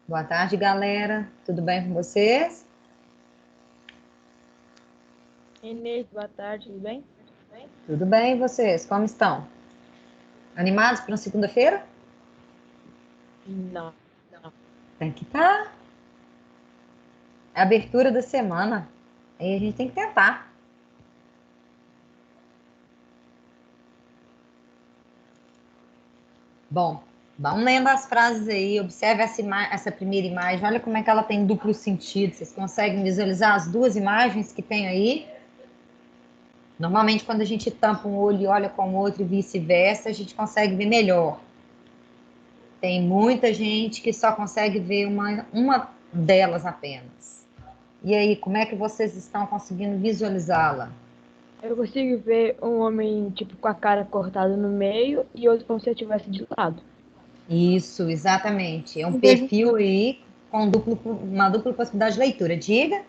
Boa tarde, galera. Tudo bem com vocês? Inês, boa tarde, tudo bem? Tudo bem, e vocês? Como estão? Animados para uma segunda-feira? Não. Tem que estar. É a abertura da semana. Aí a gente tem que tentar. Bom, vamos lendo as frases aí. Observe essa primeira imagem. Olha como é que ela tem duplo sentido. Vocês conseguem visualizar as duas imagens que tem aí? Normalmente, quando a gente tampa um olho e olha com o outro e vice-versa, a gente consegue ver melhor. Tem muita gente que só consegue ver uma delas apenas. E aí, como é que vocês estão conseguindo visualizá-la? Eu consigo ver um homem, tipo, com a cara cortada no meio e outro como se eu estivesse de lado. Isso, exatamente. É um Eu vejo, perfil aí com uma dupla possibilidade de leitura. Diga.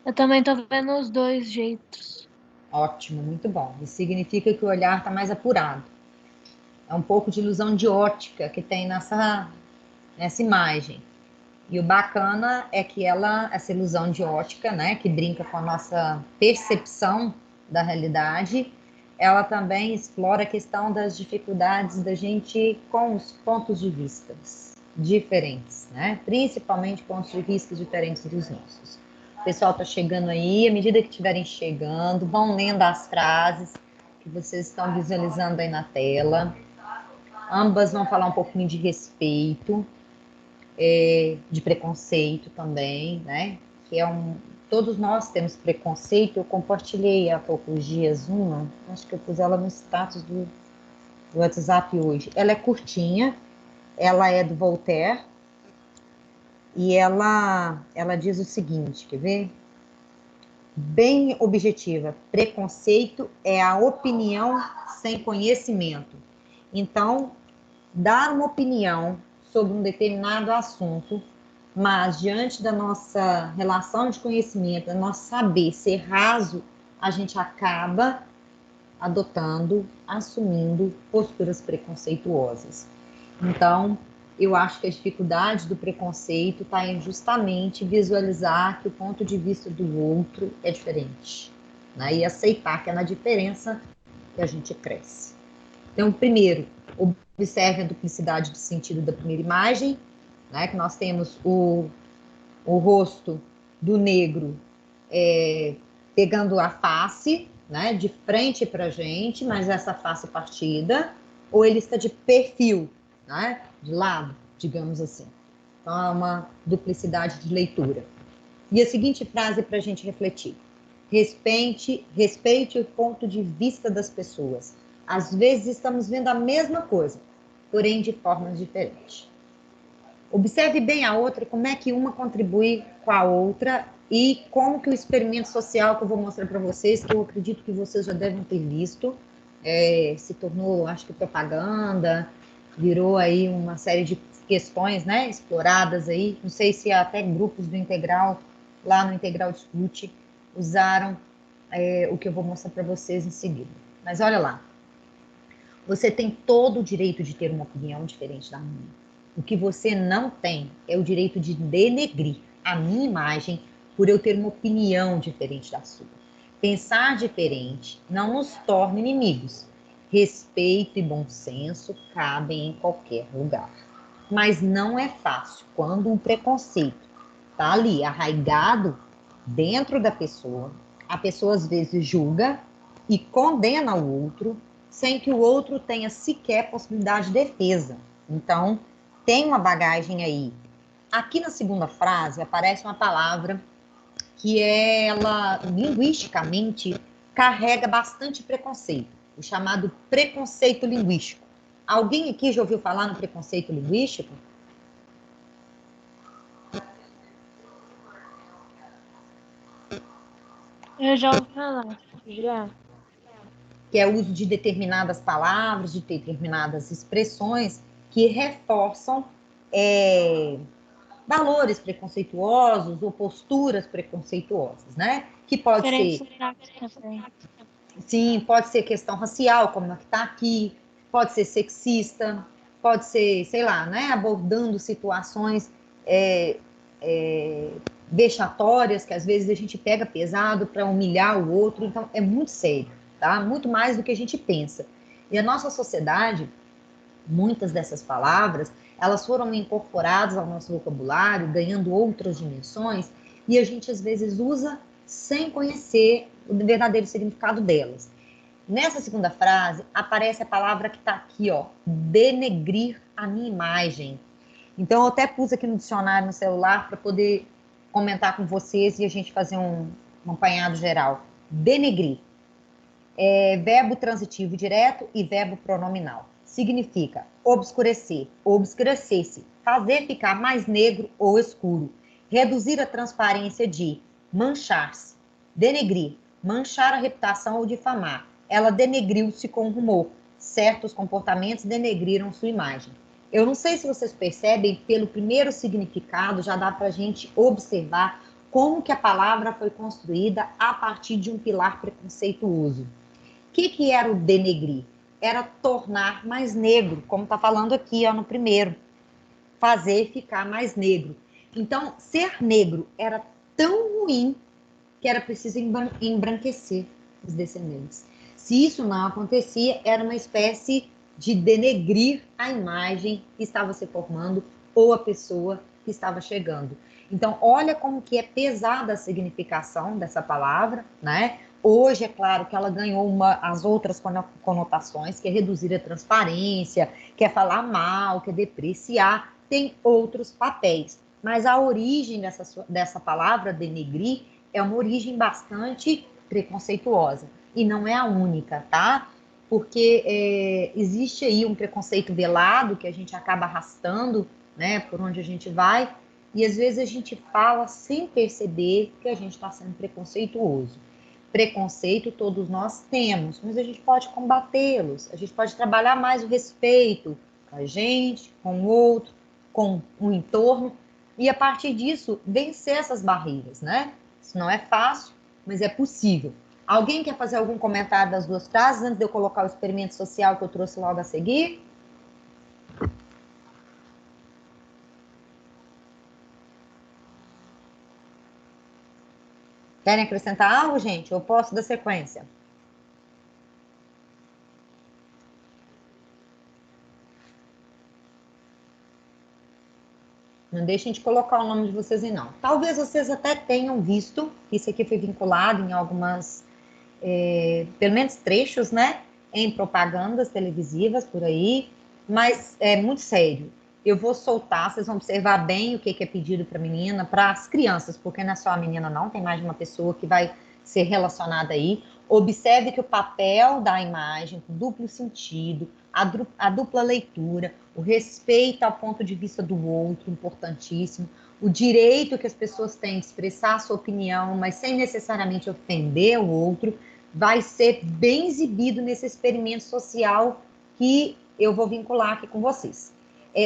eu também tô vendo os dois jeitos. Ótimo, muito bom. Isso significa que o olhar está mais apurado. É um pouco de ilusão de ótica que tem nessa imagem. E o bacana é que essa ilusão de ótica, né, que brinca com a nossa percepção da realidade, ela também explora a questão das dificuldades da gente com os pontos de vista diferentes, né? Principalmente pontos de vista diferentes dos nossos. O pessoal está chegando aí, à medida que estiverem chegando, vão lendo as frases que vocês estão visualizando aí na tela. Ambas vão falar um pouquinho de respeito, de preconceito também, né? Que é todos nós temos preconceito. Eu compartilhei há poucos dias acho que eu pus ela no status do WhatsApp hoje. Ela é curtinha, ela é do Voltaire e ela diz o seguinte, quer ver? Bem objetiva. Preconceito é a opinião sem conhecimento. Então, dar uma opinião sobre um determinado assunto, mas diante da nossa relação de conhecimento, do nosso saber ser raso, a gente acaba adotando, assumindo posturas preconceituosas. Então, eu acho que a dificuldade do preconceito está em justamente visualizar que o ponto de vista do outro é diferente, né? E aceitar que é na diferença que a gente cresce. Então, primeiro, observe a duplicidade de sentido da primeira imagem, né? Que nós temos o rosto do negro pegando a face, né? De frente para a gente, mas essa face partida, ou ele está de perfil, né? De lado, digamos assim. Então, é uma duplicidade de leitura. E a seguinte frase para a gente refletir: respeite o ponto de vista das pessoas. Às vezes estamos vendo a mesma coisa, porém de formas diferentes. Observe bem a outra, como é que uma contribui com a outra e como que o experimento social que eu vou mostrar para vocês, que eu acredito que vocês já devem ter visto, se tornou, acho que, propaganda, virou aí uma série de questões, né, exploradas aí. Não sei se até grupos do Integral, lá no Integral Discute, usaram o que eu vou mostrar para vocês em seguida. Mas olha lá, você tem todo o direito de ter uma opinião diferente da minha. O que você não tem é o direito de denegrir a minha imagem por eu ter uma opinião diferente da sua. Pensar diferente não nos torna inimigos. Respeito e bom senso cabem em qualquer lugar. Mas não é fácil quando um preconceito está ali arraigado dentro da pessoa. A pessoa às vezes julga e condena o outro sem que o outro tenha sequer possibilidade de defesa. Então, tem uma bagagem aí. Aqui na segunda frase aparece uma palavra que ela, linguisticamente, carrega bastante preconceito, o chamado preconceito linguístico. Alguém aqui já ouviu falar no preconceito linguístico? Eu já ouvi falar. Já. Que é o uso de determinadas palavras, de determinadas expressões que reforçam valores preconceituosos ou posturas preconceituosas, né? Que pode Diferentes ser, sotaques também. sim, pode ser questão racial, como a que está aqui, pode ser sexista, pode ser, sei lá, né, abordando situações vexatórias, que às vezes a gente pega pesado para humilhar o outro, então é muito sério, tá? Muito mais do que a gente pensa. E a nossa sociedade, muitas dessas palavras, elas foram incorporadas ao nosso vocabulário, ganhando outras dimensões, e a gente às vezes usa sem conhecer o verdadeiro significado delas. Nessa segunda frase, aparece a palavra que está aqui, ó, denegrir a minha imagem. Então, eu até pus aqui no dicionário no celular para poder comentar com vocês e a gente fazer um apanhado geral. Denegrir é verbo transitivo direto e verbo pronominal. Significa obscurecer, obscurecer-se, fazer ficar mais negro ou escuro. Reduzir a transparência de manchar-se, denegrir, manchar a reputação ou difamar. Ela denegriu-se com rumor. Certos comportamentos denegriram sua imagem. Eu não sei se vocês percebem, pelo primeiro significado, já dá para a gente observar como que a palavra foi construída a partir de um pilar preconceituoso. O que era o denegrir? Era tornar mais negro, como está falando aqui ó, no primeiro. Fazer ficar mais negro. Então, ser negro era tão ruim que era preciso embranquecer os descendentes. Se isso não acontecia, era uma espécie de denegrir a imagem que estava se formando ou a pessoa que estava chegando. Então, olha como que é pesada a significação dessa palavra, né? Hoje, é claro que ela ganhou as outras conotações, que é reduzir a transparência, que é falar mal, que é depreciar, tem outros papéis. Mas a origem dessa palavra, denegrir, é uma origem bastante preconceituosa. E não é a única, tá? Porque existe aí um preconceito velado que a gente acaba arrastando, né, por onde a gente vai, e às vezes a gente fala sem perceber que a gente está sendo preconceituoso. Preconceito todos nós temos, mas a gente pode combatê-los, a gente pode trabalhar mais o respeito com a gente, com o outro, com o entorno, e a partir disso vencer essas barreiras, né? Isso não é fácil, mas é possível. Alguém quer fazer algum comentário das duas frases antes de eu colocar o experimento social que eu trouxe logo a seguir? Querem acrescentar algo, gente? Eu posso dar sequência? Não deixem de colocar o nome de vocês aí, não. Talvez vocês até tenham visto que isso aqui foi vinculado em algumas, pelo menos trechos, né? Em propagandas televisivas por aí, mas é muito sério. Eu vou soltar, vocês vão observar bem o que é pedido para a menina, para as crianças, porque não é só a menina, não, tem mais de uma pessoa que vai ser relacionada aí. Observe que o papel da imagem, o duplo sentido, a dupla leitura, o respeito ao ponto de vista do outro, importantíssimo, o direito que as pessoas têm de expressar a sua opinião, mas sem necessariamente ofender o outro, vai ser bem exibido nesse experimento social que eu vou vincular aqui com vocês.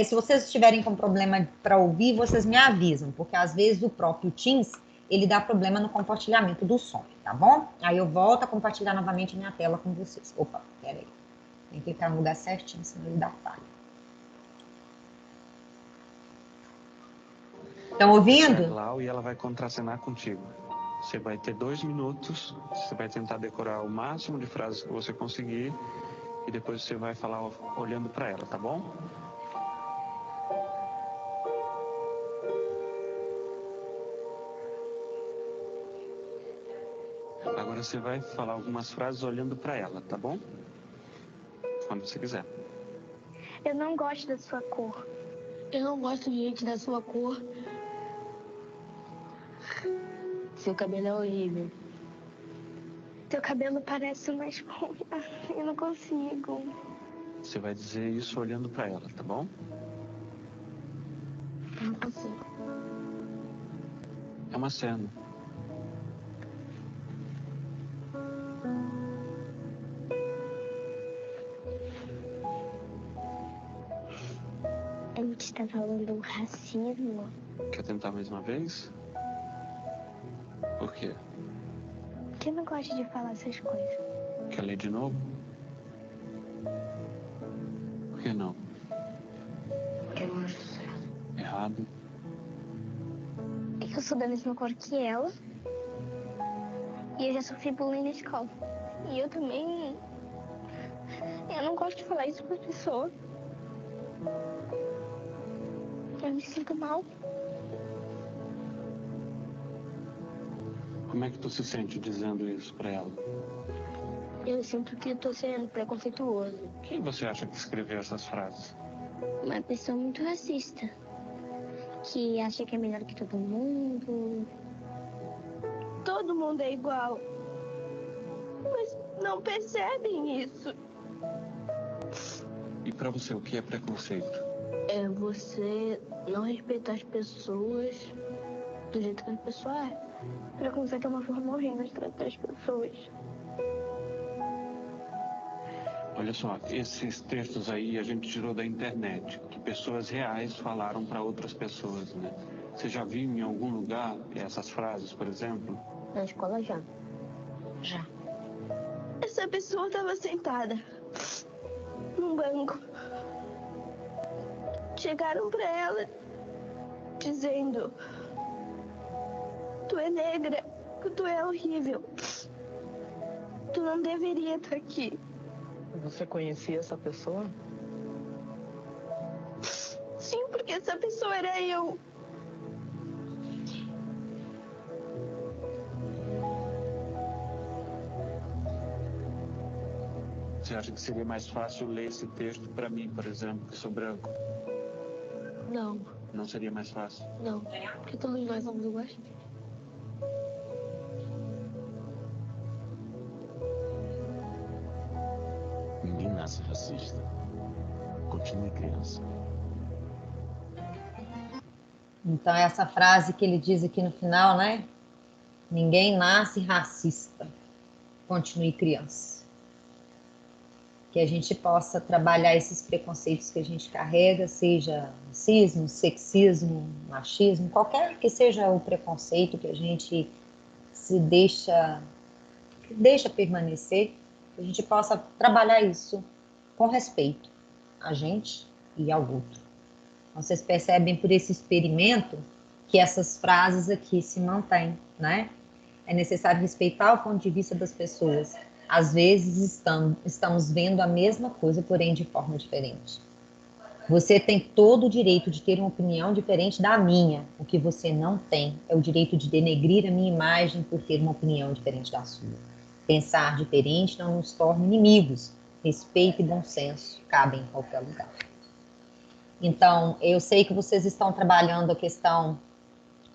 Se vocês estiverem com problema para ouvir, vocês me avisam, porque às vezes o próprio Teams, ele dá problema no compartilhamento do som, tá bom? Aí eu volto a compartilhar novamente minha tela com vocês. Opa, peraí. Tem que clicar no lugar certinho, senão ele dá falha. Estão ouvindo? É Lau, e ela vai contracenar contigo. Você vai ter 2 minutos, você vai tentar decorar o máximo de frases que você conseguir e depois você vai falar olhando para ela, tá bom? Agora você vai falar algumas frases olhando para ela, tá bom? Quando você quiser. Eu não gosto da sua cor. Eu não gosto de gente da sua cor. Seu cabelo é horrível. Teu cabelo parece uma esponja. Eu não consigo. Você vai dizer isso olhando para ela, tá bom? Eu não consigo. É uma cena. A gente tá falando racismo. Quer tentar mais uma vez? Por quê? Porque eu não gosto de falar essas coisas. Quer ler de novo? Por que não? errado? Eu sou da mesma cor que ela. E eu já sofri bullying na escola. E eu também... Eu não gosto de falar isso para as pessoas. Eu me sinto mal. Como é que tu se sente dizendo isso pra ela? Eu sinto que estou sendo preconceituoso. Quem você acha que escreveu essas frases? Uma pessoa muito racista. Que acha que é melhor que todo mundo. Todo mundo é igual. Mas não percebem isso. E pra você, o que é preconceito? É você não respeitar as pessoas do jeito que a pessoa é. Preconceito é uma forma horrível de tratar as pessoas. Olha só, esses textos aí a gente tirou da internet, que pessoas reais falaram para outras pessoas, né? Você já viu em algum lugar essas frases, por exemplo? Na escola já. Já. Essa pessoa estava sentada num banco. Chegaram para ela dizendo: tu é negra, tu é horrível. Tu não deveria estar aqui. Você conhecia essa pessoa? Sim, porque essa pessoa era eu. Você acha que seria mais fácil ler esse texto para mim, por exemplo, que sou branco? Não, Não seria mais fácil? não. Porque todos nós somos iguais. Ninguém nasce racista. Continue criança. Então, essa frase que ele diz aqui no final, né? Ninguém nasce racista. Continue criança. Que a gente possa trabalhar esses preconceitos que a gente carrega, seja racismo, sexismo, machismo, qualquer que seja o preconceito que a gente se deixa permanecer, que a gente possa trabalhar isso com respeito a gente e ao outro. Então, vocês percebem por esse experimento que essas frases aqui se mantêm, né? É necessário respeitar o ponto de vista das pessoas. Às vezes estamos vendo a mesma coisa, porém de forma diferente. Você tem todo o direito de ter uma opinião diferente da minha. O que você não tem é o direito de denegrir a minha imagem por ter uma opinião diferente da sua. Pensar diferente não nos torna inimigos. Respeito e bom senso cabem em qualquer lugar. Então, eu sei que vocês estão trabalhando a questão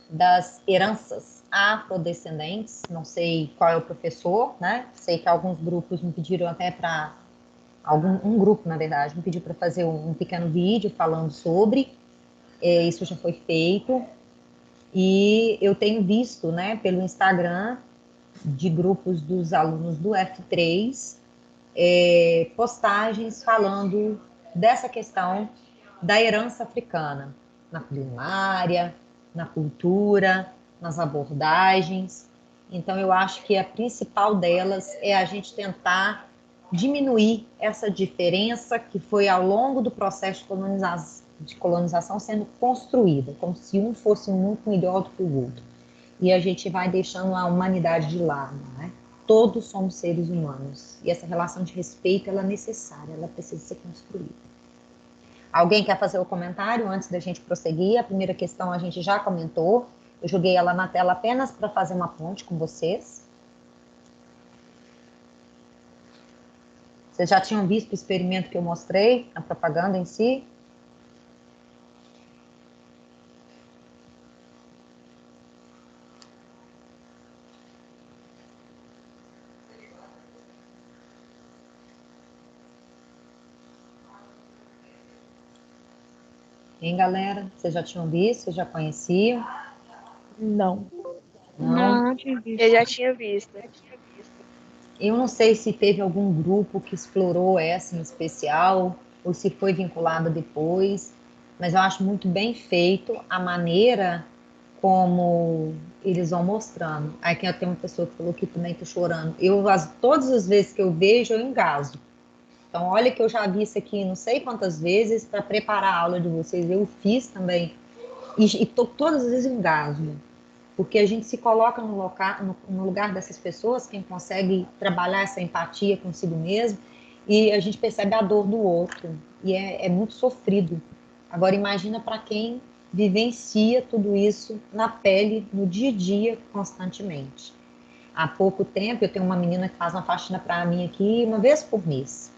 das heranças afrodescendentes, não sei qual é o professor, né? Sei que alguns grupos me pediram até para... um grupo, na verdade, me pediu para fazer um pequeno vídeo falando sobre, isso já foi feito, e eu tenho visto, né, pelo Instagram, de grupos dos alunos do F3, postagens falando dessa questão da herança africana, na culinária, na cultura, nas abordagens. Então, eu acho que a principal delas é a gente tentar diminuir essa diferença que foi ao longo do processo de colonização sendo construída, como se um fosse muito melhor do que o outro. E a gente vai deixando a humanidade de lado, né? Todos somos seres humanos. E essa relação de respeito, ela é necessária, ela precisa ser construída. Alguém quer fazer o comentário antes da gente prosseguir? A primeira questão a gente já comentou. Eu joguei ela na tela apenas para fazer uma ponte com vocês. Vocês já tinham visto o experimento que eu mostrei, a propaganda em si? Hein, galera? Vocês já tinham visto? Vocês já conheciam? Não. Não? Não tinha visto. Eu já tinha visto. Eu não sei se teve algum grupo que explorou essa em especial, ou se foi vinculada depois, mas eu acho muito bem feito a maneira como eles vão mostrando. Aí tem uma pessoa que falou que também está chorando. Todas as vezes que eu vejo, eu engasgo. Então, olha que eu já vi isso aqui não sei quantas vezes para preparar a aula de vocês. Eu fiz também Todas as vezes engasgo, porque a gente se coloca no lugar dessas pessoas, quem consegue trabalhar essa empatia consigo mesmo, e a gente percebe a dor do outro, e é muito sofrido. Agora, imagina para quem vivencia tudo isso na pele, no dia a dia, constantemente. Há pouco tempo, eu tenho uma menina que faz uma faxina para mim aqui uma vez por mês.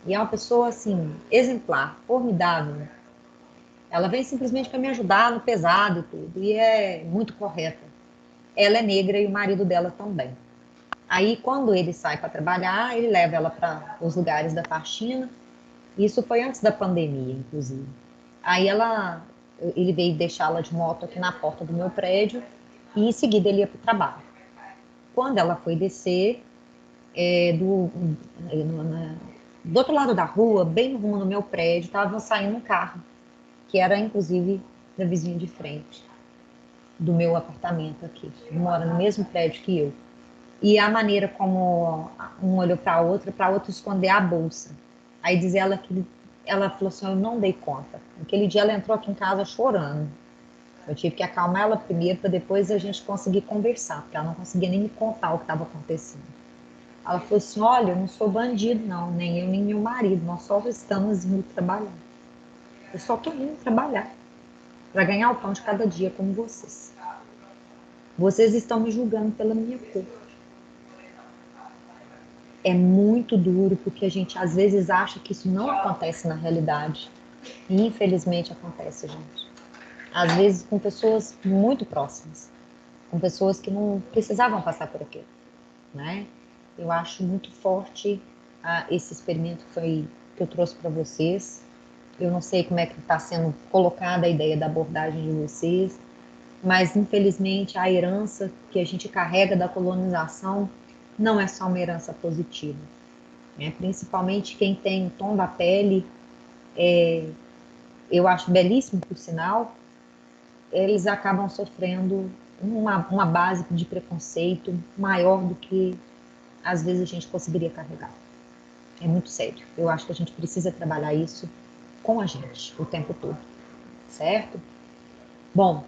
E é uma pessoa, assim, exemplar, formidável. Ela vem simplesmente para me ajudar no pesado e tudo, e é muito correta. Ela é negra e o marido dela também. Aí, quando ele sai para trabalhar, ele leva ela para os lugares da faxina. Isso foi antes da pandemia, inclusive. Aí ele veio deixá-la de moto aqui na porta do meu prédio e em seguida ele ia para o trabalho. Quando ela foi descer, do outro lado da rua, bem no rumo do meu prédio, estava saindo um carro, que era inclusive da vizinha de frente do meu apartamento aqui. Mora no mesmo prédio que eu. E a maneira como um olhou para a outra esconder a bolsa. Aí diz ela que ela falou assim: eu não dei conta. Naquele dia ela entrou aqui em casa chorando. Eu tive que acalmar ela primeiro para depois a gente conseguir conversar, porque ela não conseguia nem me contar o que estava acontecendo. Ela falou assim: olha, eu não sou bandido, não, nem eu, nem meu marido, nós só estamos indo trabalhar. Eu só estou indo trabalhar para ganhar o pão de cada dia como vocês. Vocês estão me julgando pela minha cor. É muito duro, porque a gente às vezes acha que isso não acontece na realidade. E infelizmente acontece, gente. Às vezes com pessoas muito próximas, com pessoas que não precisavam passar por aquilo, né? Eu acho muito forte esse experimento que eu trouxe para vocês. Eu não sei como é que está sendo colocada a ideia da abordagem de vocês, mas infelizmente a herança que a gente carrega da colonização não é só uma herança positiva, né? Principalmente quem tem o tom da pele, eu acho belíssimo por sinal, eles acabam sofrendo uma base de preconceito maior do que às vezes a gente conseguiria carregar. É muito sério. Eu acho que a gente precisa trabalhar isso com a gente o tempo todo, certo? Bom,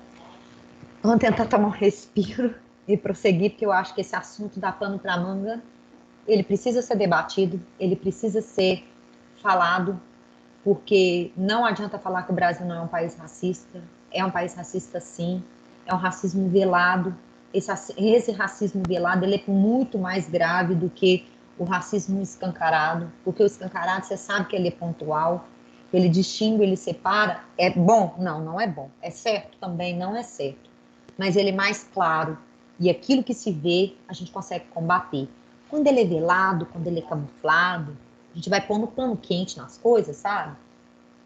vamos tentar tomar um respiro e prosseguir, porque eu acho que esse assunto dá pano para manga. Ele precisa ser debatido, ele precisa ser falado, porque não adianta falar que o Brasil não é um país racista. É um país racista, sim. É um racismo velado. Esse racismo velado, ele é muito mais grave do que o racismo escancarado, porque o escancarado, você sabe que ele é pontual, ele distingue, ele separa. É bom? Não, não é bom. É certo? Também não é certo. Mas ele é mais claro. E aquilo que se vê, a gente consegue combater. Quando ele é velado, quando ele é camuflado, a gente vai pondo pano quente nas coisas, sabe?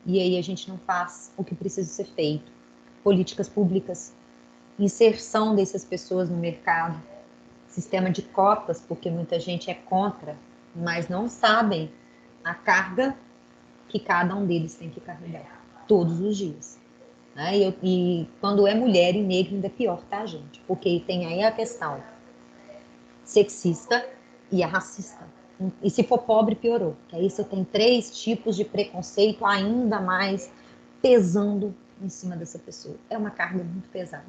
E aí a gente não faz o que precisa ser feito. Políticas públicas, inserção dessas pessoas no mercado, sistema de cotas, porque muita gente é contra, mas não sabem a carga que cada um deles tem que carregar todos os dias. Né? E quando é mulher e negra, ainda é pior, tá, gente? Porque tem aí a questão sexista e a racista. E se for pobre, piorou. Que aí você tem 3 tipos de preconceito ainda mais pesando em cima dessa pessoa. É uma carga muito pesada.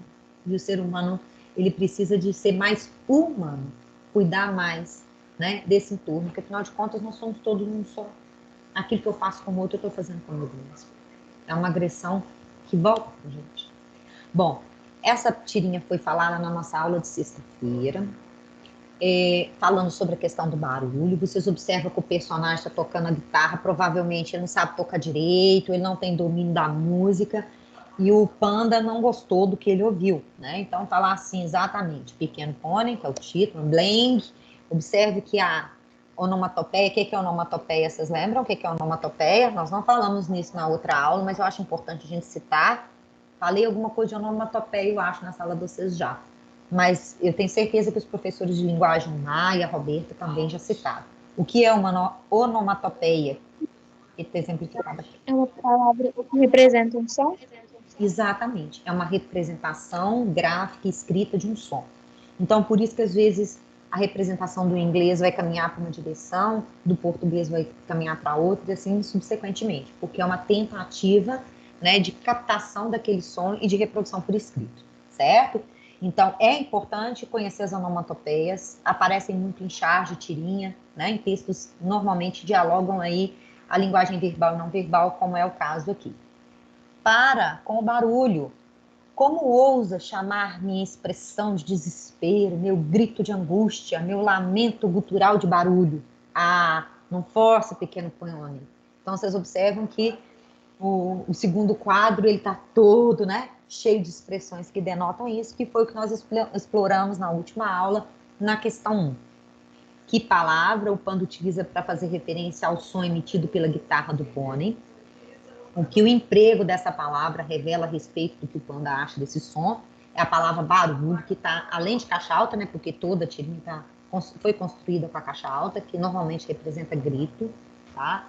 E o ser humano, ele precisa de ser mais humano, cuidar mais, né, desse entorno, porque afinal de contas nós somos todos um só. Aquilo que eu faço com o outro, eu estou fazendo comigo mesmo. É uma agressão que volta pra gente. Bom, essa tirinha foi falada na nossa aula de sexta-feira, falando sobre a questão do barulho. Vocês observam que o personagem está tocando a guitarra, provavelmente ele não sabe tocar direito, ele não tem domínio da música, e o Panda não gostou do que ele ouviu, né? Então tá lá assim, exatamente, Pequeno Pônei, que é o título, Blang. Observe que a onomatopeia, o que é onomatopeia? Vocês lembram o que é onomatopeia? Nós não falamos nisso na outra aula, mas eu acho importante a gente citar. Falei alguma coisa de onomatopeia, eu acho, na sala de vocês já. Mas eu tenho certeza que os professores de linguagem Maia, Roberta, também já citaram. O que é uma onomatopeia? É uma palavra que representa um som? Exatamente. É uma representação gráfica e escrita de um som. Então, por isso que às vezes a representação do inglês vai caminhar para uma direção, do português vai caminhar para outra, e assim subsequentemente, porque é uma tentativa né, de captação daquele som e de reprodução por escrito, certo? Então, é importante conhecer as onomatopeias, aparecem muito em charge, tirinha, né, em textos normalmente dialogam aí a linguagem verbal e não verbal, como é o caso aqui. Para com o barulho. Como ousa chamar minha expressão de desespero, meu grito de angústia, meu lamento gutural de barulho? Ah, não force, pequeno pônei. Então, vocês observam que o segundo quadro, ele está todo, né, cheio de expressões que denotam isso, que foi o que nós exploramos na última aula, na questão 1. Que palavra o Panda utiliza para fazer referência ao som emitido pela guitarra do pônei? O que o emprego dessa palavra revela a respeito do que o Panda acha desse som? É a palavra barulho, que está, além de caixa alta, né, porque toda a tirinha foi construída com a caixa alta, que normalmente representa grito, tá?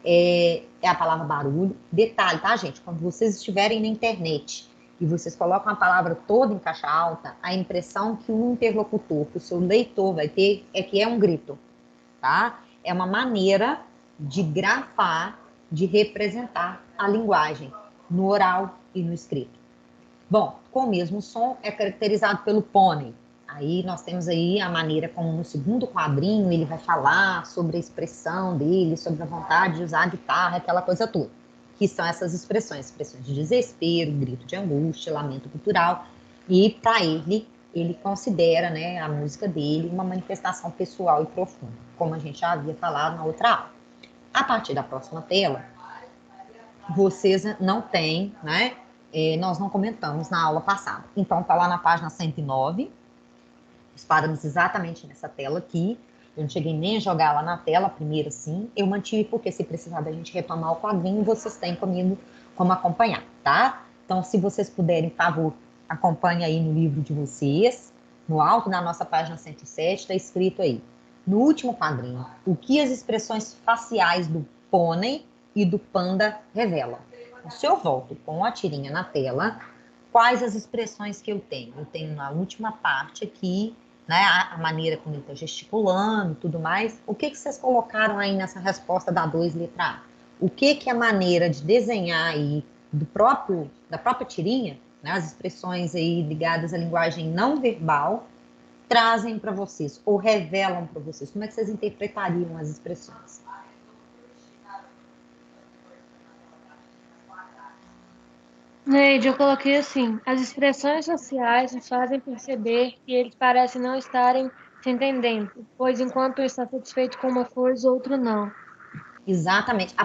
É a palavra barulho. Detalhe, tá, gente? Quando vocês estiverem na internet e vocês colocam a palavra toda em caixa alta, a impressão que o interlocutor, que o seu leitor vai ter, é que é um grito, tá? É uma maneira de grafar, de representar a linguagem no oral e no escrito. Bom, com o mesmo som é caracterizado pelo pônei. Aí nós temos aí a maneira como no segundo quadrinho ele vai falar sobre a expressão dele, sobre a vontade de usar a guitarra, aquela coisa toda. Que são essas expressões de desespero, grito de angústia, lamento cultural. E para ele considera, né, a música dele uma manifestação pessoal e profunda, como a gente já havia falado na outra aula. A partir da próxima tela, vocês não têm, né, nós não comentamos na aula passada. Então, está lá na página 109, nós paramos exatamente nessa tela aqui. Eu não cheguei nem a jogar lá na tela, primeiro sim. Eu mantive porque se precisar da gente retomar o quadrinho, vocês têm comigo como acompanhar, tá? Então, se vocês puderem, por favor, acompanhe aí no livro de vocês. No alto da nossa página 107, está escrito aí. No último quadrinho, o que as expressões faciais do pônei e do panda revelam? Se eu volto com a tirinha na tela, quais as expressões que eu tenho? Eu tenho na última parte aqui, né, a maneira como ele está gesticulando e tudo mais. O que vocês colocaram aí nessa resposta da 2, letra A? O que é a maneira de desenhar aí da própria tirinha, né, as expressões aí ligadas à linguagem não verbal, trazem para vocês, ou revelam para vocês? Como é que vocês interpretariam as expressões? Neide, eu coloquei assim: as expressões sociais nos fazem perceber que eles parecem não estarem se entendendo, pois enquanto um está satisfeito com uma coisa, o outro não. Exatamente.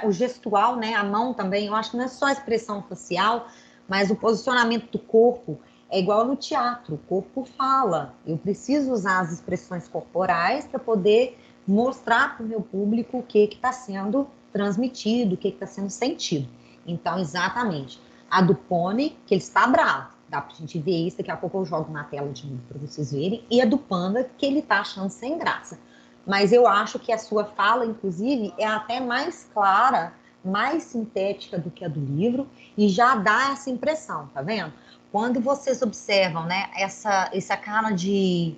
O gestual, né, a mão também, eu acho que não é só a expressão facial, mas o posicionamento do corpo é igual no teatro, o corpo fala. Eu preciso usar as expressões corporais para poder mostrar para o meu público o que está sendo transmitido, o que está sendo sentido. Então, exatamente. A do pônei, que ele está bravo. Dá para a gente ver isso, daqui a pouco eu jogo na tela de novo para vocês verem. E a do panda, que ele está achando sem graça. Mas eu acho que a sua fala, inclusive, é até mais clara, mais sintética do que a do livro, e já dá essa impressão, tá vendo? Quando vocês observam, né, essa cara de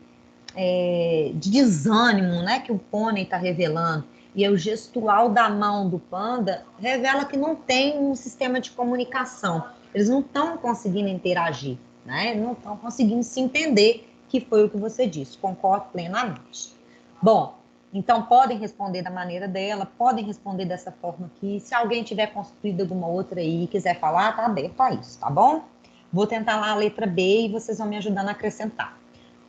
desânimo, né, que o pônei está revelando, e o gestual da mão do panda revela que não tem um sistema de comunicação. Eles não estão conseguindo interagir, né? Não estão conseguindo se entender, que foi o que você disse. Concordo plenamente. Bom, então podem responder da maneira dela, podem responder dessa forma aqui. Se alguém tiver construído alguma outra aí e quiser falar, tá aberto a isso, tá bom? Vou tentar lá a letra B e vocês vão me ajudando a acrescentar.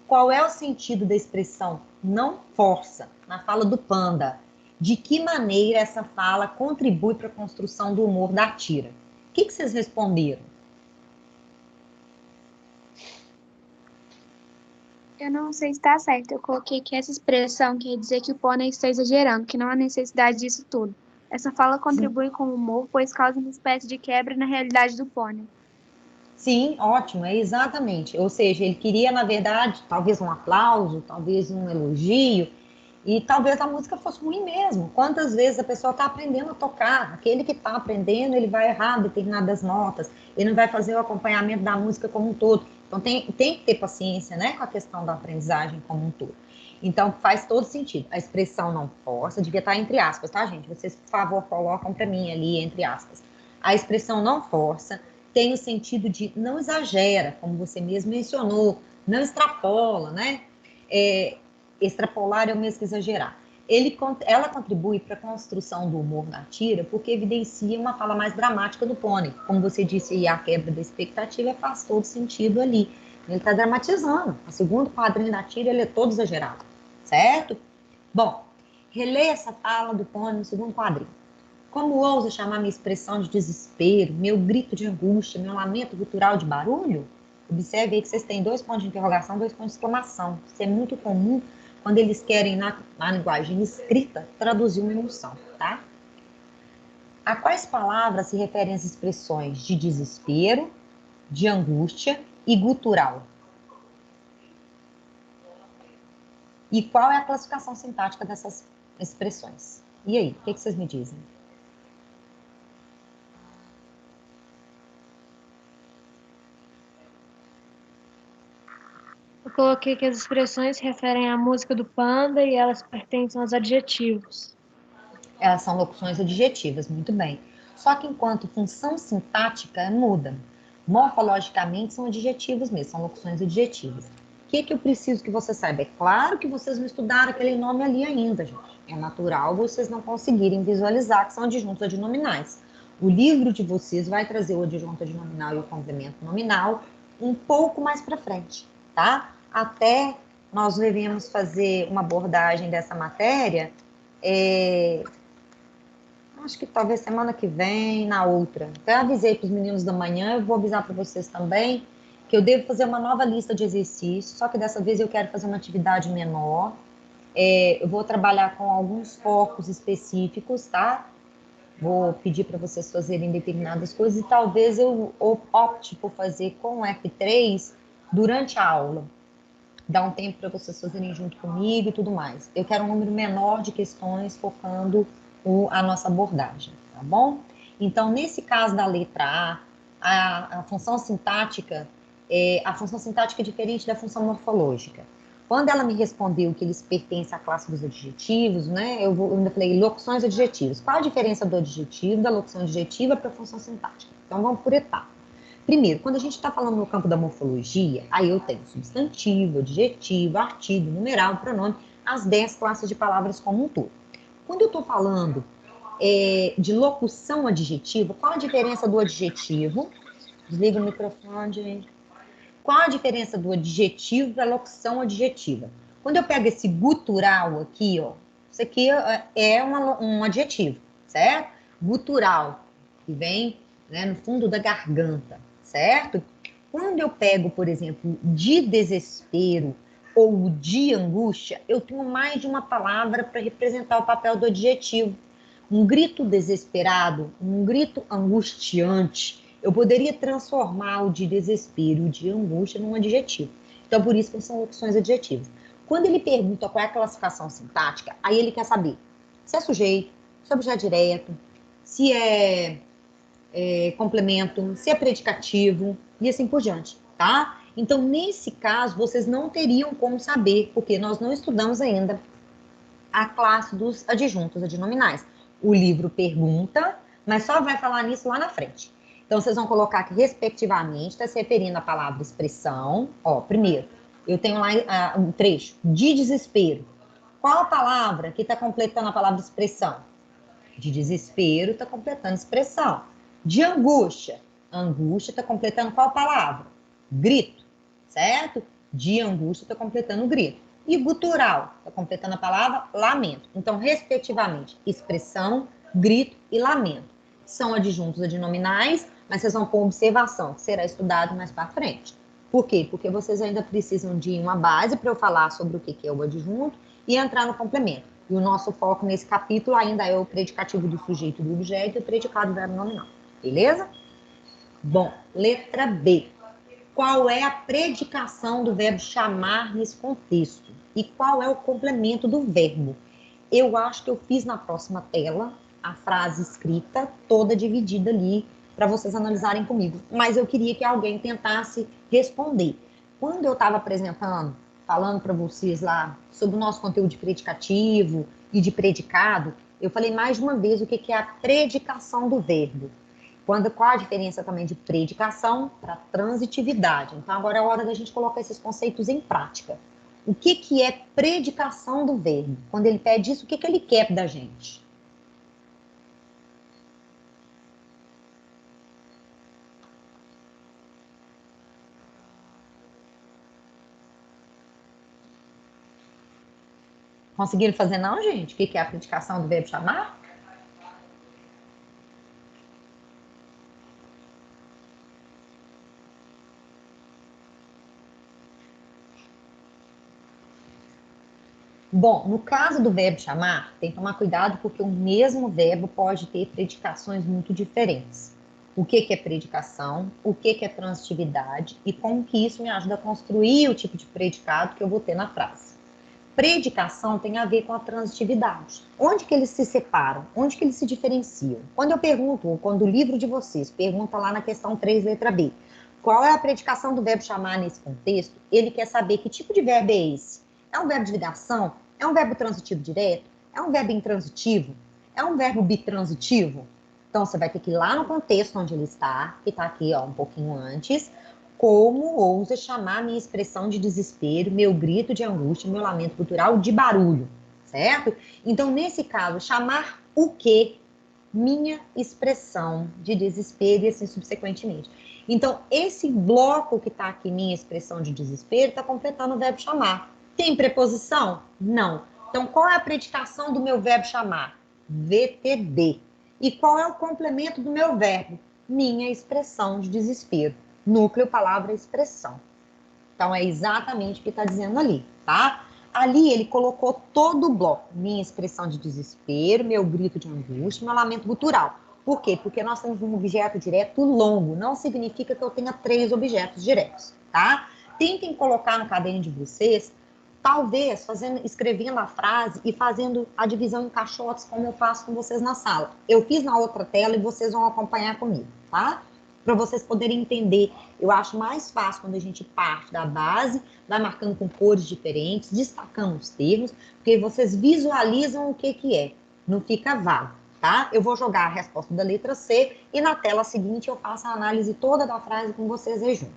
Qual é o sentido da expressão não força na fala do panda? De que maneira essa fala contribui para a construção do humor da tira? O que vocês responderam? Eu não sei se está certo. Eu coloquei que essa expressão quer dizer que o pônei está exagerando, que não há necessidade disso tudo. Essa fala contribui com o humor, pois causa uma espécie de quebra na realidade do pônei. Sim, ótimo, é exatamente. Ou seja, ele queria, na verdade, talvez um aplauso, talvez um elogio, e talvez a música fosse ruim mesmo. Quantas vezes a pessoa está aprendendo a tocar? Aquele que está aprendendo, ele vai errar determinadas notas, ele não vai fazer o acompanhamento da música como um todo. Então, tem que ter paciência, né, com a questão da aprendizagem como um todo. Então, faz todo sentido. A expressão não força, devia estar entre aspas, tá, gente? Vocês, por favor, colocam para mim ali entre aspas. A expressão não força tem o sentido de não exagera, como você mesmo mencionou, não extrapola, né? Extrapolar é o mesmo que exagerar. Ela contribui para a construção do humor na tira porque evidencia uma fala mais dramática do Pônei. Como você disse, a quebra da expectativa faz todo sentido ali. Ele está dramatizando. O segundo quadrinho da tira, ele é todo exagerado, certo? Bom, releia essa fala do Pônei no segundo quadrinho. Como ousa chamar minha expressão de desespero, meu grito de angústia, meu lamento gutural de barulho? Observe aí que vocês têm 2 pontos de interrogação, 2 pontos de exclamação. Isso é muito comum quando eles querem, na linguagem escrita, traduzir uma emoção, tá? A quais palavras se referem as expressões de desespero, de angústia e gutural? E qual é a classificação sintática dessas expressões? E aí, o que vocês me dizem? Eu coloquei que as expressões se referem à música do Panda e elas pertencem aos adjetivos. Elas são locuções adjetivas, muito bem. Só que enquanto função sintática muda. Morfologicamente são adjetivos mesmo, são locuções adjetivas. O que eu preciso que você saiba? É claro que vocês não estudaram aquele nome ali ainda, gente. É natural vocês não conseguirem visualizar que são adjuntos adnominais. O livro de vocês vai trazer o adjunto adnominal e o complemento nominal um pouco mais para frente, tá? Até nós devemos fazer uma abordagem dessa matéria, acho que talvez semana que vem, na outra. Até avisei para os meninos da manhã, eu vou avisar para vocês também, que eu devo fazer uma nova lista de exercícios, só que dessa vez eu quero fazer uma atividade menor. Eu vou trabalhar com alguns focos específicos, tá? Vou pedir para vocês fazerem determinadas coisas e talvez eu opte por fazer com o F3 durante a aula. Dá um tempo para vocês fazerem junto comigo e tudo mais. Eu quero um número menor de questões focando a nossa abordagem, tá bom? Então, nesse caso da letra A, a função sintática é diferente da função morfológica. Quando ela me respondeu que eles pertencem à classe dos adjetivos, né? Eu ainda falei locuções adjetivas. Qual a diferença do adjetivo, da locução adjetiva para a função sintática? Então, vamos por etapa. Primeiro, quando a gente está falando no campo da morfologia, aí eu tenho substantivo, adjetivo, artigo, numeral, pronome, as 10 classes de palavras como um todo. Quando eu estou falando de locução adjetiva, qual a diferença do adjetivo? Desliga o microfone, gente. Qual a diferença do adjetivo para a locução adjetiva? Quando eu pego esse gutural aqui, ó, isso aqui é um adjetivo, certo? Gutural, que vem, né, no fundo da garganta, certo? Quando eu pego, por exemplo, de desespero ou de angústia, eu tenho mais de uma palavra para representar o papel do adjetivo. Um grito desesperado, um grito angustiante, eu poderia transformar o de desespero, o de angústia, num adjetivo. Então, por isso que são locuções adjetivas. Quando ele pergunta qual é a classificação sintática, aí ele quer saber se é sujeito, se é objeto direto, se é complemento, se é predicativo e assim por diante, tá? Então, nesse caso, vocês não teriam como saber, porque nós não estudamos ainda a classe dos adjuntos adnominais. O livro pergunta, mas só vai falar nisso lá na frente. Então, vocês vão colocar que, respectivamente, está se referindo à palavra expressão. Ó, primeiro, eu tenho lá um trecho de desespero. Qual a palavra que está completando a palavra expressão? De desespero está completando expressão. De angústia. Angústia está completando qual palavra? Grito, certo? De angústia está completando o grito. E gutural está completando a palavra lamento. Então, respectivamente, expressão, grito e lamento. São adjuntos adnominais, mas vocês vão pôr observação, que será estudado mais para frente. Por quê? Porque vocês ainda precisam de uma base para eu falar sobre o que é o adjunto e entrar no complemento. E o nosso foco nesse capítulo ainda é o predicativo do sujeito do objeto e o predicado do verbo nominal. Beleza? Bom, letra B. Qual é a predicação do verbo chamar nesse contexto? E qual é o complemento do verbo? Eu acho que eu fiz na próxima tela a frase escrita toda dividida ali para vocês analisarem comigo. Mas eu queria que alguém tentasse responder. Quando eu estava apresentando, falando para vocês lá sobre o nosso conteúdo de predicativo e de predicado, eu falei mais de uma vez o que é a predicação do verbo. Qual a diferença também de predicação para transitividade? Então, agora é a hora da gente colocar esses conceitos em prática. O que é predicação do verbo? Quando ele pede isso, o que ele quer da gente? Conseguiram fazer não, gente? O que é a predicação do verbo chamar? Bom, no caso do verbo chamar, tem que tomar cuidado porque o mesmo verbo pode ter predicações muito diferentes. O que é predicação, o que é transitividade e como que isso me ajuda a construir o tipo de predicado que eu vou ter na frase. Predicação tem a ver com a transitividade. Onde que eles se separam? Onde que eles se diferenciam? Quando eu pergunto, ou quando o livro de vocês pergunta lá na questão 3, letra B, qual é a predicação do verbo chamar nesse contexto, ele quer saber que tipo de verbo é esse. É um verbo de ligação? É um verbo transitivo direto? É um verbo intransitivo? É um verbo bitransitivo? Então, você vai ter que ir lá no contexto onde ele está, que está aqui, ó, um pouquinho antes. Como ousa chamar minha expressão de desespero, meu grito de angústia, meu lamento gutural de barulho, certo? Então, nesse caso, chamar o quê? Minha expressão de desespero e assim subsequentemente. Então, esse bloco que está aqui, minha expressão de desespero, está completando o verbo chamar. Tem preposição? Não. Então, qual é a predicação do meu verbo chamar? VTD. E qual é o complemento do meu verbo? Minha expressão de desespero. Núcleo, palavra, expressão. Então, é exatamente o que está dizendo ali, tá? Ali ele colocou todo o bloco. Minha expressão de desespero, meu grito de angústia, meu lamento gutural. Por quê? Porque nós temos um objeto direto longo. Não significa que eu tenha 3 objetos diretos, tá? Tentem colocar no caderno de vocês, talvez escrevendo a frase e fazendo a divisão em caixotes, como eu faço com vocês na sala. Eu fiz na outra tela e vocês vão acompanhar comigo, tá? Para vocês poderem entender. Eu acho mais fácil quando a gente parte da base, vai marcando com cores diferentes, destacando os termos, porque vocês visualizam o que é. Não fica vago, tá? Eu vou jogar a resposta da letra C e na tela seguinte eu faço a análise toda da frase com vocês aí junto.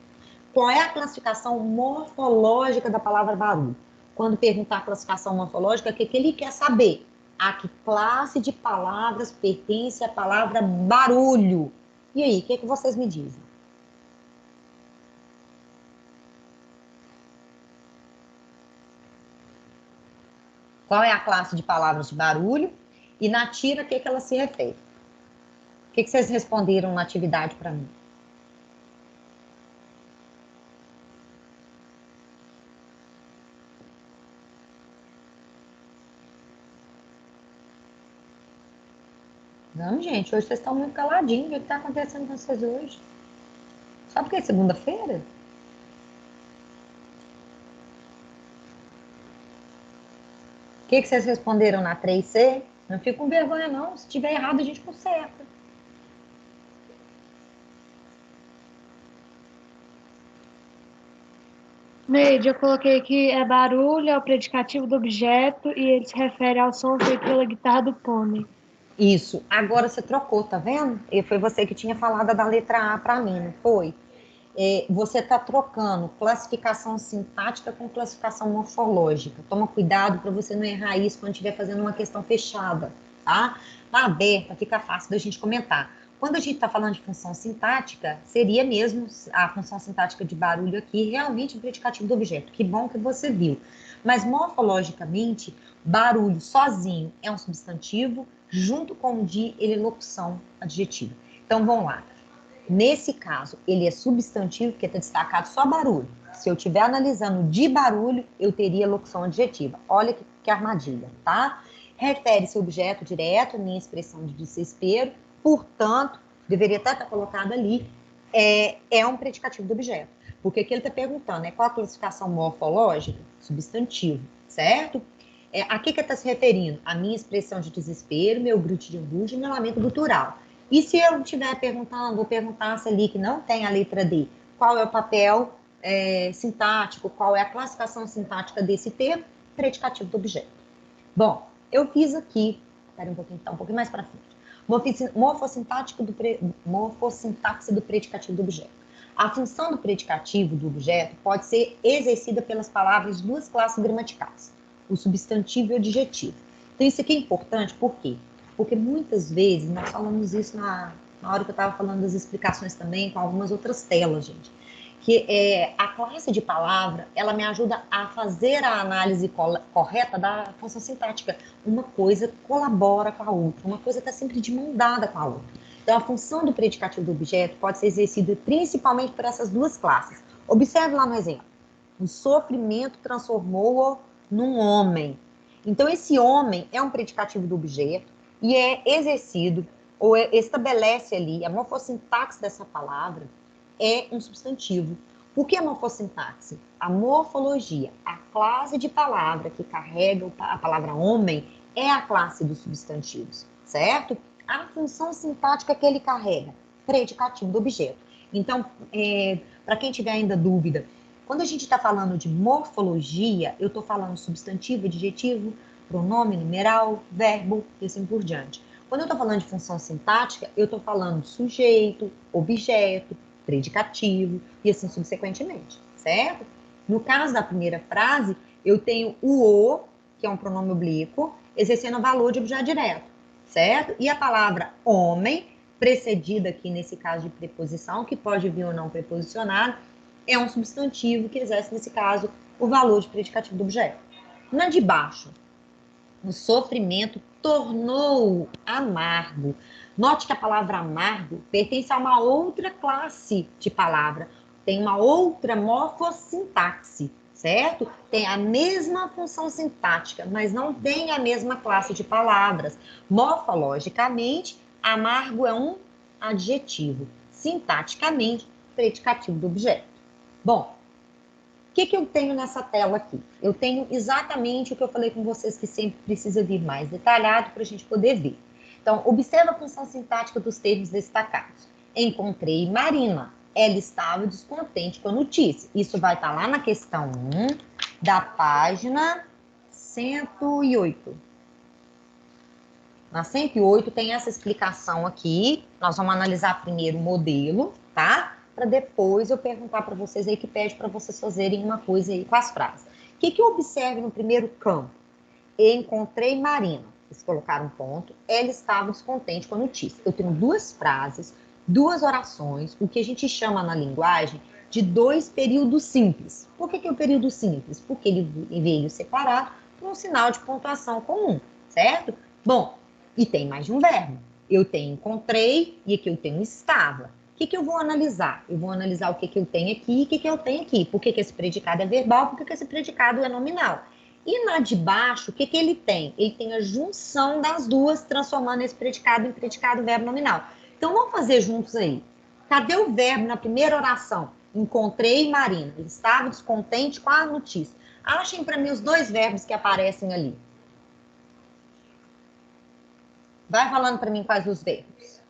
Qual é a classificação morfológica da palavra barulho? Quando perguntar a classificação morfológica, o que ele quer saber? A que classe de palavras pertence a palavra barulho? E aí, o que vocês me dizem? Qual é a classe de palavras de barulho? E na tira, a que ela se refere? O que vocês responderam na atividade para mim? Não, gente, hoje vocês estão muito caladinhos. O que está acontecendo com vocês hoje? Só porque é segunda-feira? O que vocês responderam na 3C? Não fico com vergonha, não. Se tiver errado, a gente conserta. Neide, eu coloquei que é barulho, é o predicativo do objeto e ele se refere ao som feito pela guitarra do pônei. Isso. Agora você trocou, tá vendo? E foi você que tinha falado da letra A para mim, não foi? Você está trocando classificação sintática com classificação morfológica. Toma cuidado para você não errar isso quando estiver fazendo uma questão fechada, tá? Na aberta fica fácil da gente comentar. Quando a gente está falando de função sintática, seria mesmo a função sintática de barulho aqui, realmente o predicativo do objeto. Que bom que você viu. Mas morfologicamente, barulho sozinho é um substantivo, junto com o de ele é locução adjetiva. Então, vamos lá. Nesse caso, ele é substantivo, porque está destacado só barulho. Se eu estiver analisando de barulho, eu teria locução adjetiva. Olha que armadilha, tá? Refere-se ao objeto direto, minha expressão de desespero, portanto, deveria até estar colocado ali, é um predicativo do objeto. Porque o que ele está perguntando qual a classificação morfológica? Substantivo, certo? A que ele está se referindo? A minha expressão de desespero, meu grito de angústia e meu lamento gutural. E se eu estiver perguntando, vou perguntar se ali que não tem a letra D, qual é o papel sintático, qual é a classificação sintática desse termo? Predicativo do objeto. Bom, eu fiz aqui, espera um pouquinho, tá um pouquinho mais para frente. Morfossintaxe do predicativo do objeto. A função do predicativo do objeto pode ser exercida pelas palavras de duas classes gramaticais, o substantivo e o adjetivo. Então, isso aqui é importante, por quê? Porque muitas vezes, nós falamos isso na hora que eu estava falando das explicações também, com algumas outras telas, gente, que a classe de palavra, ela me ajuda a fazer a análise correta da função sintática. Uma coisa colabora com a outra, uma coisa está sempre de mão dada com a outra. Então, a função do predicativo do objeto pode ser exercida principalmente por essas duas classes. Observe lá no exemplo. O sofrimento transformou-o num homem. Então, esse homem é um predicativo do objeto e é exercido, ou estabelece ali, a morfossintaxe dessa palavra é um substantivo. O que é morfossintaxe? A morfologia, a classe de palavra que carrega a palavra homem é a classe dos substantivos, certo? A função sintática que ele carrega, predicativo do objeto. Então, para quem tiver ainda dúvida, quando a gente está falando de morfologia, eu estou falando substantivo, adjetivo, pronome, numeral, verbo e assim por diante. Quando eu estou falando de função sintática, eu estou falando de sujeito, objeto, predicativo e assim subsequentemente, certo? No caso da primeira frase, eu tenho o, que é um pronome oblíquo, exercendo o valor de objeto direto, certo? E a palavra homem, precedida aqui nesse caso de preposição, que pode vir ou não preposicionado, é um substantivo que exerce, nesse caso, o valor de predicativo do objeto. Na de baixo, o sofrimento tornou amargo. Note que a palavra amargo pertence a uma outra classe de palavra, tem uma outra morfossintaxe, certo? Tem a mesma função sintática, mas não tem a mesma classe de palavras. Morfologicamente, amargo é um adjetivo, sintaticamente, predicativo do objeto. Bom, o que eu tenho nessa tela aqui? Eu tenho exatamente o que eu falei com vocês, que sempre precisa vir mais detalhado para a gente poder ver. Então, observa a função sintática dos termos destacados. Encontrei Marina. Ela estava descontente com a notícia. Isso vai estar lá na questão 1 da página 108. Na 108 tem essa explicação aqui. Nós vamos analisar primeiro o modelo, tá? Para depois eu perguntar para vocês aí, que pede para vocês fazerem uma coisa aí com as frases. O que eu observo no primeiro campo? Encontrei Marina. Eles colocaram um ponto. Ela estava descontente com a notícia. Eu tenho duas frases, duas orações, o que a gente chama na linguagem de dois períodos simples. Por que é o período simples? Porque ele veio separado por um sinal de pontuação comum, certo? Bom, e tem mais de um verbo. Eu tenho encontrei e aqui eu tenho estava. O que eu vou analisar? Eu vou analisar o que eu tenho aqui e o que eu tenho aqui. Por que esse predicado é verbal, por que esse predicado é nominal. E na de baixo, o que ele tem? Ele tem a junção das duas, transformando esse predicado em predicado verbo nominal. Então, vamos fazer juntos aí. Cadê o verbo na primeira oração? Encontrei Marina. Ele estava descontente com a notícia. Achem para mim os dois verbos que aparecem ali. Vai falando para mim quais os verbos.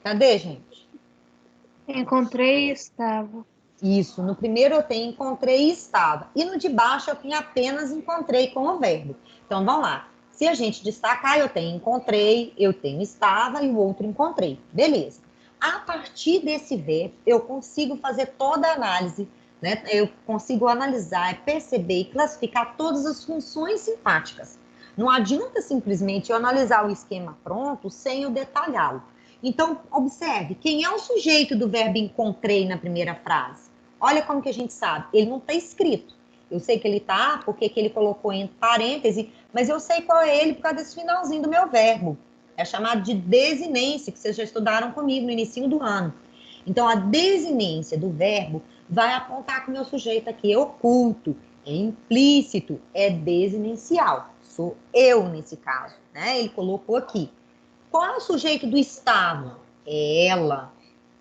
Cadê, gente? Encontrei e estava. Isso, no primeiro eu tenho encontrei e estava. E no de baixo eu tenho apenas encontrei com o verbo. Então, vamos lá. Se a gente destacar, eu tenho encontrei, eu tenho estava e o outro encontrei. Beleza. A partir desse verbo, eu consigo fazer toda a análise, né? Eu consigo analisar, perceber e classificar todas as funções sintáticas. Não adianta simplesmente eu analisar o esquema pronto sem eu detalhá-lo. Então, observe, quem é o sujeito do verbo encontrei na primeira frase? Olha como que a gente sabe, ele não está escrito. Eu sei que ele está, porque que ele colocou entre parênteses, mas eu sei qual é ele por causa desse finalzinho do meu verbo. É chamado de desinência, que vocês já estudaram comigo no início do ano. Então, a desinência do verbo vai apontar que o meu sujeito aqui é oculto, é implícito, é desinencial. Sou eu nesse caso, né? Ele colocou aqui. Qual é o sujeito do estava? Ela.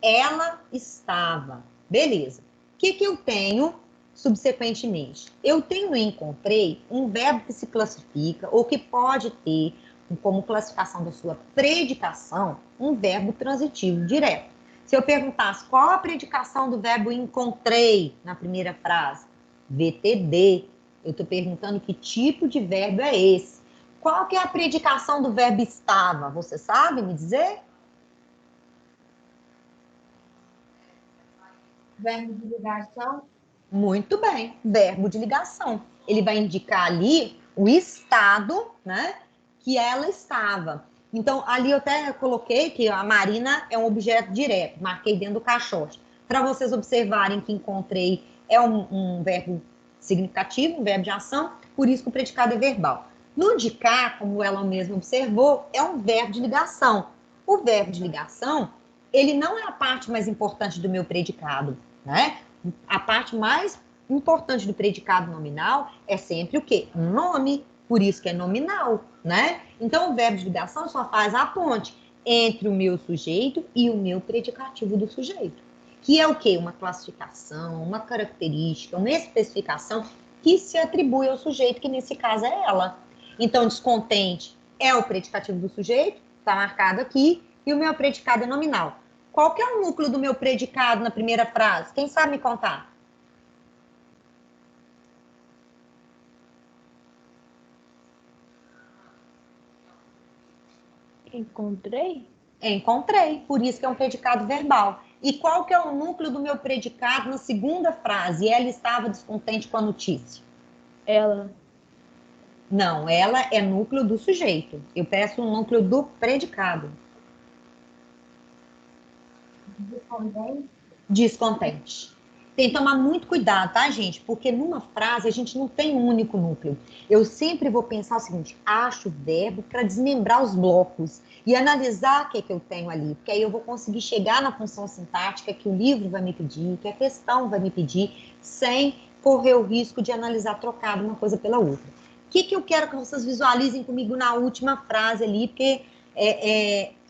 Ela estava. Beleza. O que eu tenho subsequentemente? Eu tenho no encontrei um verbo que se classifica ou que pode ter como classificação da sua predicação um verbo transitivo direto. Se eu perguntasse qual a predicação do verbo encontrei na primeira frase? VTD. Eu estou perguntando que tipo de verbo é esse. Qual que é a predicação do verbo estava? Você sabe me dizer? Verbo de ligação. Muito bem, verbo de ligação. Ele vai indicar ali o estado, né, que ela estava. Então, ali eu até coloquei que a Marina é um objeto direto, marquei dentro do caixote. Para vocês observarem que encontrei é um verbo significativo, um verbo de ação, por isso que o predicado é verbal. No de cá, como ela mesma observou, é um verbo de ligação. O verbo de ligação, ele não é a parte mais importante do meu predicado, né? A parte mais importante do predicado nominal é sempre o quê? Um nome, por isso que é nominal, né? Então, o verbo de ligação só faz a ponte entre o meu sujeito e o meu predicativo do sujeito, que é o quê? Uma classificação, uma característica, uma especificação que se atribui ao sujeito, que nesse caso é ela. Então, descontente é o predicativo do sujeito, está marcado aqui, e o meu predicado é nominal. Qual que é o núcleo do meu predicado na primeira frase? Quem sabe me contar? Encontrei? Encontrei, por isso que é um predicado verbal. E qual que é o núcleo do meu predicado na segunda frase? Ela estava descontente com a notícia. Ela. Não, ela é núcleo do sujeito. Eu peço o núcleo do predicado. Descontente. Tem que tomar muito cuidado, tá, gente? Porque numa frase a gente não tem um único núcleo. Eu sempre vou pensar o seguinte: acho o verbo para desmembrar os blocos e analisar o que é que eu tenho ali. Porque aí eu vou conseguir chegar na função sintática que o livro vai me pedir, que a questão vai me pedir, sem correr o risco de analisar trocado uma coisa pela outra. O que eu quero que vocês visualizem comigo na última frase ali, porque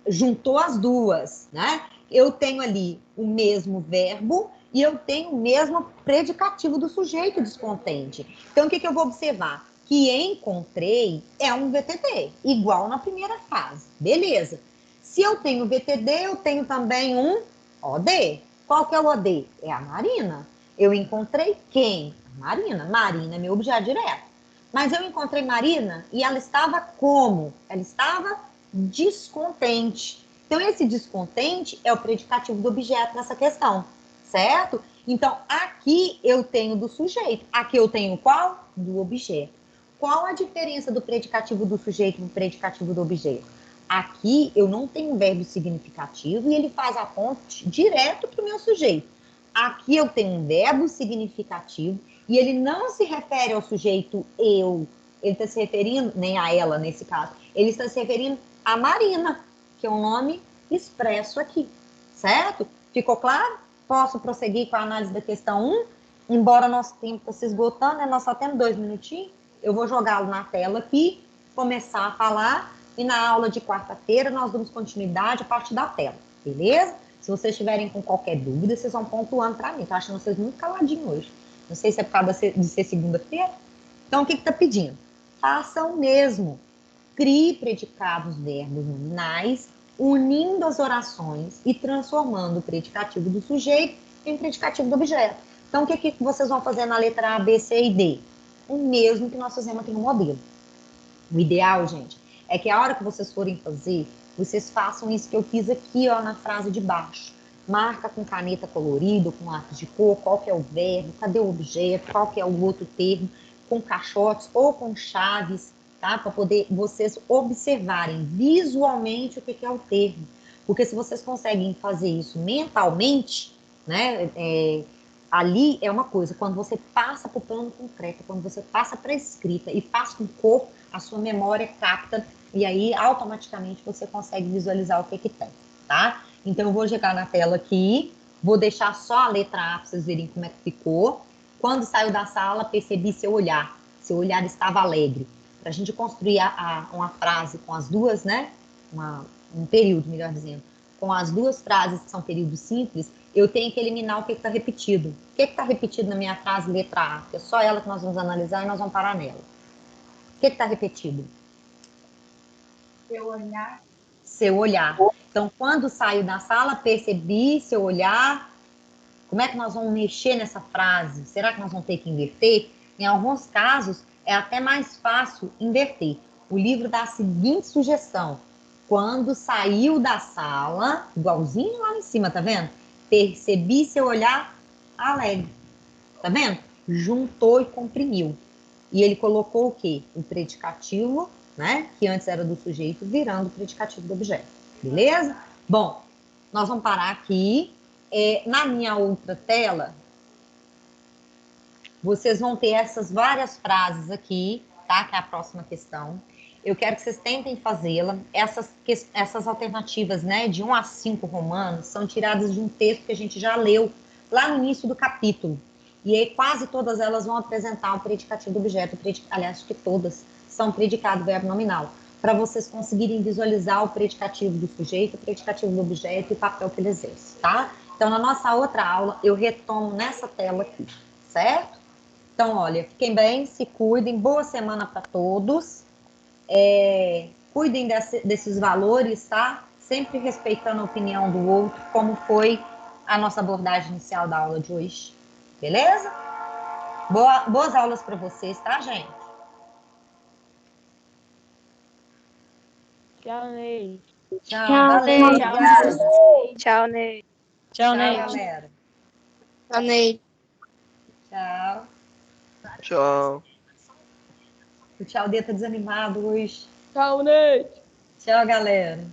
juntou as duas, né? Eu tenho ali o mesmo verbo e eu tenho o mesmo predicativo do sujeito descontente. Então, o que eu vou observar? Que encontrei é um VTD, igual na primeira frase. Beleza. Se eu tenho VTD, eu tenho também um OD. Qual que é o OD? É a Marina. Eu encontrei quem? A Marina. Marina é meu objeto direto. Mas eu encontrei Marina e ela estava como? Ela estava descontente. Então, esse descontente é o predicativo do objeto nessa questão, certo? Então, aqui eu tenho do sujeito. Aqui eu tenho qual? Do objeto. Qual a diferença do predicativo do sujeito do predicativo do objeto? Aqui eu não tenho um verbo significativo e ele faz a ponte direto para o meu sujeito. Aqui eu tenho um verbo significativo e ele não se refere ao sujeito eu. Ele está se referindo, nem a ela nesse caso, ele está se referindo a Marina, que é um nome expresso aqui, certo? Ficou claro? Posso prosseguir com a análise da questão 1? Embora nosso tempo está se esgotando, né? Nós só temos 2 minutinhos, eu vou jogá-lo na tela aqui, começar a falar, e na aula de quarta-feira nós damos continuidade a partir da tela, beleza? Se vocês estiverem com qualquer dúvida, vocês vão pontuando para mim. Estou achando vocês muito caladinhos hoje. Não sei se é por causa de ser segunda-feira. Então, o que está pedindo? Façam o mesmo. Crie predicados verbos nominais, unindo as orações e transformando o predicativo do sujeito em predicativo do objeto. Então, o que vocês vão fazer na letra A, B, C e D? O mesmo que nós fizemos aqui no modelo. O ideal, gente, é que a hora que vocês forem fazer, vocês façam isso que eu fiz aqui, ó, na frase de baixo. Marca com caneta colorida, com lápis de cor, qual que é o verbo, cadê o objeto, qual que é o outro termo, com caixotes ou com chaves, tá? Para poder vocês observarem visualmente o que é o termo. Porque se vocês conseguem fazer isso mentalmente, né, ali é uma coisa, quando você passa para o plano concreto, quando você passa para a escrita e passa com corpo, a sua memória capta e aí automaticamente você consegue visualizar o que tem, tá? Então eu vou chegar na tela aqui, vou deixar só a letra A para vocês verem como é que ficou. Quando saiu da sala, percebi seu olhar estava alegre. Para a gente construir uma frase com as duas, né? Um período, melhor dizendo, com as duas frases que são períodos simples, eu tenho que eliminar o que está repetido. O que está repetido na minha frase letra A? Que é só ela que nós vamos analisar e nós vamos parar nela. O que está repetido? Seu olhar. Seu olhar. Então, quando saio da sala, percebi seu olhar. Como é que nós vamos mexer nessa frase? Será que nós vamos ter que inverter? Em alguns casos, é até mais fácil inverter. O livro dá a seguinte sugestão: quando saiu da sala, igualzinho lá em cima, tá vendo? Percebi seu olhar alegre. Tá vendo? Juntou e comprimiu. E ele colocou o quê? O predicativo, né? Que antes era do sujeito, virando o predicativo do objeto. Beleza? Bom, nós vamos parar aqui. Na minha outra tela, vocês vão ter essas várias frases aqui, tá? Que é a próxima questão. Eu quero que vocês tentem fazê-la. Essas alternativas, né, de 1 a 5 romanos, são tiradas de um texto que a gente já leu lá no início do capítulo. E aí quase todas elas vão apresentar o predicativo do objeto. Aliás, acho que todas são predicado verbo nominal, para vocês conseguirem visualizar o predicativo do sujeito, o predicativo do objeto e o papel que ele exerce, tá? Então, na nossa outra aula, eu retomo nessa tela aqui, certo? Então, olha, fiquem bem, se cuidem, boa semana para todos. Cuidem desses valores, tá? Sempre respeitando a opinião do outro, como foi a nossa abordagem inicial da aula de hoje. Beleza? Boas aulas para vocês, tá, gente? Tchau, Ney. Tchau, Tchau, valeu, Ney. obrigada. Tchau, Ney. Tchau, Tchau, Ney. galera. Tchau, Ney. Tchau. Tchau. O tchau D tá desanimado hoje. Tchau, Ney. Tchau, galera.